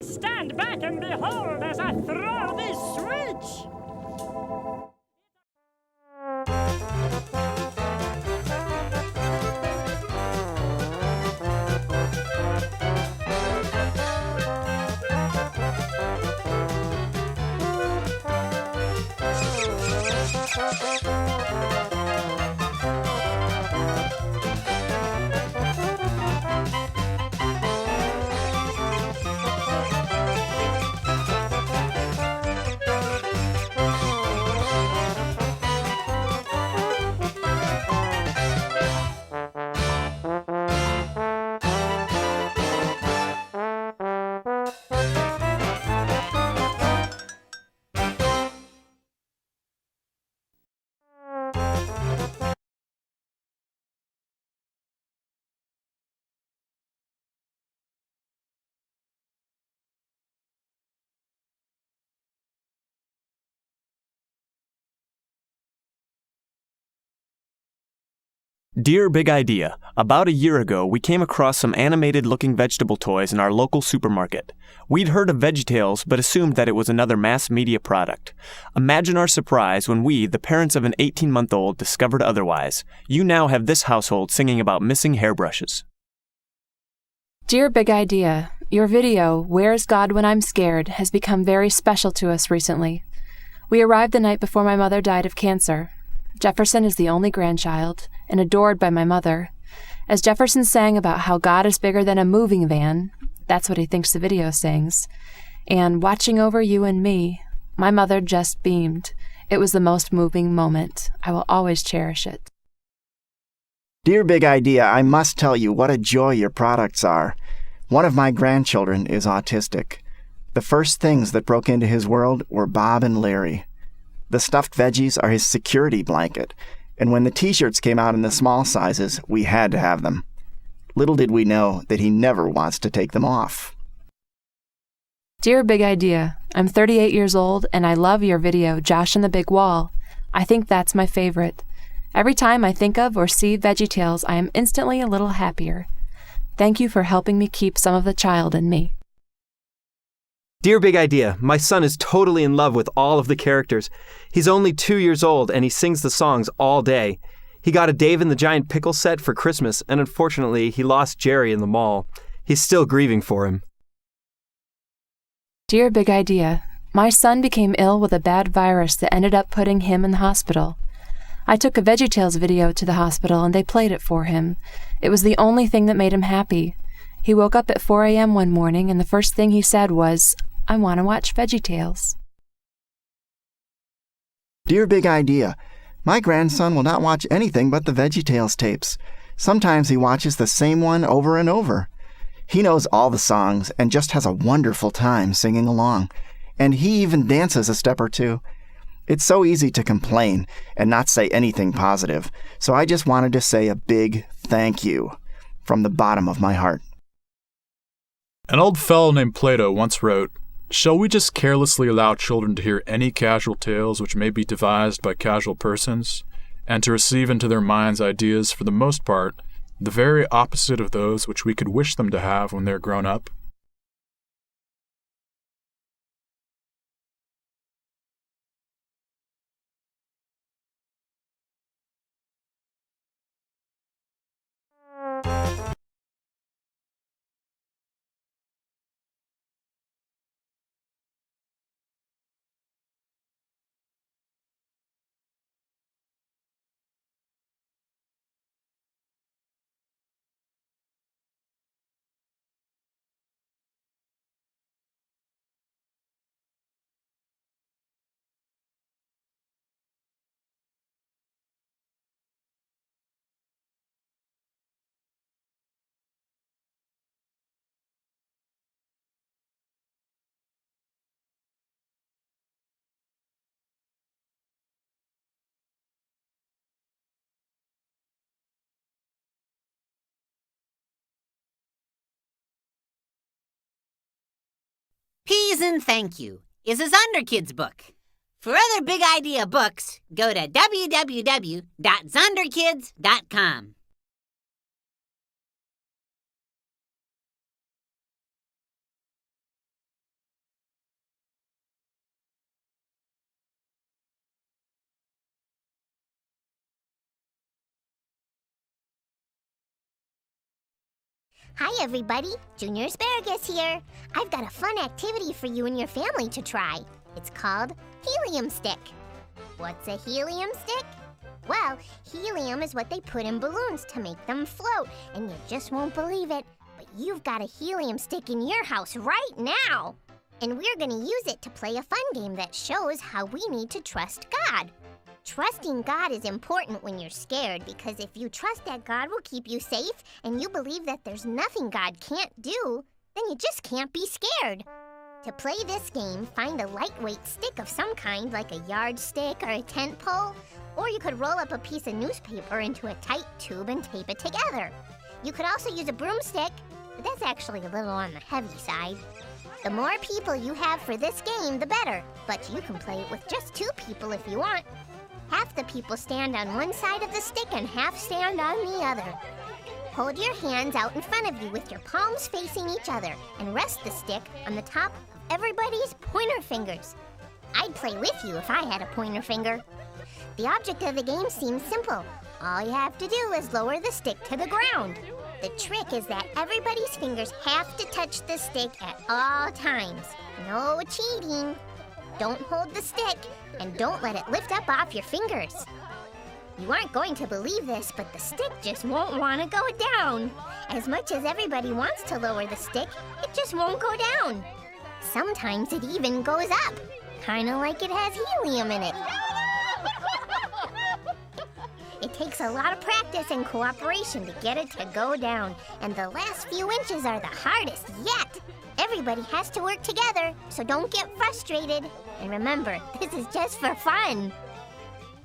Stand back and behold as I throw this switch! Dear Big Idea, about a year ago we came across some animated-looking vegetable toys in our local supermarket. We'd heard of VeggieTales but assumed that it was another mass media product. Imagine our surprise when we, the parents of an 18-month-old, discovered otherwise. You now have this household singing about missing hairbrushes. Dear Big Idea, your video, Where's God When I'm Scared, has become very special to us recently. We arrived the night before my mother died of cancer. Jefferson is the only grandchild, and adored by my mother. As Jefferson sang about how God is bigger than a moving van, that's what he thinks the video sings, and watching over you and me, my mother just beamed. It was the most moving moment. I will always cherish it. Dear Big Idea, I must tell you what a joy your products are. One of my grandchildren is autistic. The first things that broke into his world were Bob and Larry. The stuffed veggies are his security blanket, and when the t-shirts came out in the small sizes, we had to have them. Little did we know that he never wants to take them off. Dear Big Idea, I'm 38 years old, and I love your video, Josh and the Big Wall. I think that's my favorite. Every time I think of or see VeggieTales, I am instantly a little happier. Thank you for helping me keep some of the child in me. Dear Big Idea, my son is totally in love with all of the characters. He's only 2 years old and he sings the songs all day. He got a Dave and the Giant Pickle set for Christmas, and unfortunately he lost Jerry in the mall. He's still grieving for him. Dear Big Idea, my son became ill with a bad virus that ended up putting him in the hospital. I took a VeggieTales video to the hospital and they played it for him. It was the only thing that made him happy. He woke up at 4 a.m. one morning and the first thing he said was, I want to watch VeggieTales. Dear Big Idea, my grandson will not watch anything but the VeggieTales tapes. Sometimes he watches the same one over and over. He knows all the songs and just has a wonderful time singing along. And he even dances a step or two. It's so easy to complain and not say anything positive, so I just wanted to say a big thank you from the bottom of my heart. An old fellow named Plato once wrote, "Shall we just carelessly allow children to hear any casual tales which may be devised by casual persons, and to receive into their minds ideas, for the most part, the very opposite of those which we could wish them to have when they're grown up?" Peas and Thank You is a Zonderkids book. For other Big Idea books, go to www.zonderkids.com. Hi, everybody. Junior Asparagus here. I've got a fun activity for you and your family to try. It's called Helium Stick. What's a helium stick? Well, helium is what they put in balloons to make them float, and you just won't believe it, but you've got a helium stick in your house right now. And we're going to use it to play a fun game that shows how we need to trust God. Trusting God is important when you're scared because if you trust that God will keep you safe and you believe that there's nothing God can't do, then you just can't be scared. To play this game, find a lightweight stick of some kind like a yardstick or a tent pole, or you could roll up a piece of newspaper into a tight tube and tape it together. You could also use a broomstick, but that's actually a little on the heavy side. The more people you have for this game, the better, but you can play it with just 2 people if you want. Half the people stand on one side of the stick and half stand on the other. Hold your hands out in front of you with your palms facing each other and rest the stick on the top of everybody's pointer fingers. I'd play with you if I had a pointer finger. The object of the game seems simple. All you have to do is lower the stick to the ground. The trick is that everybody's fingers have to touch the stick at all times. No cheating. Don't hold the stick, and don't let it lift up off your fingers. You aren't going to believe this, but the stick just won't want to go down. As much as everybody wants to lower the stick, it just won't go down. Sometimes it even goes up, kind of like it has helium in it. It takes a lot of practice and cooperation to get it to go down, and the last few inches are the hardest yet. Everybody has to work together, so don't get frustrated. And remember, this is just for fun.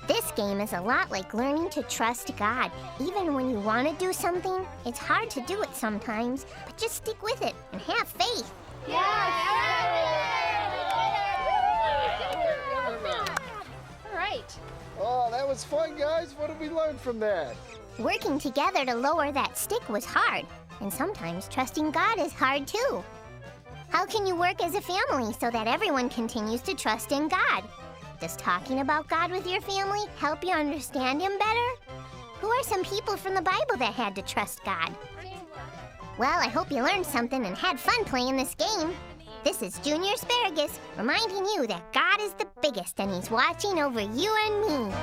This game is a lot like learning to trust God. Even when you want to do something, it's hard to do it sometimes, but just stick with it and have faith. All right. Oh, that was fun, guys. What did we learn from that? Working together to lower that stick was hard, and sometimes trusting God is hard too. How can you work as a family so that everyone continues to trust in God? Does talking about God with your family help you understand Him better? Who are some people from the Bible that had to trust God? Well, I hope you learned something and had fun playing this game. This is Junior Asparagus reminding you that God is the biggest and He's watching over you and me.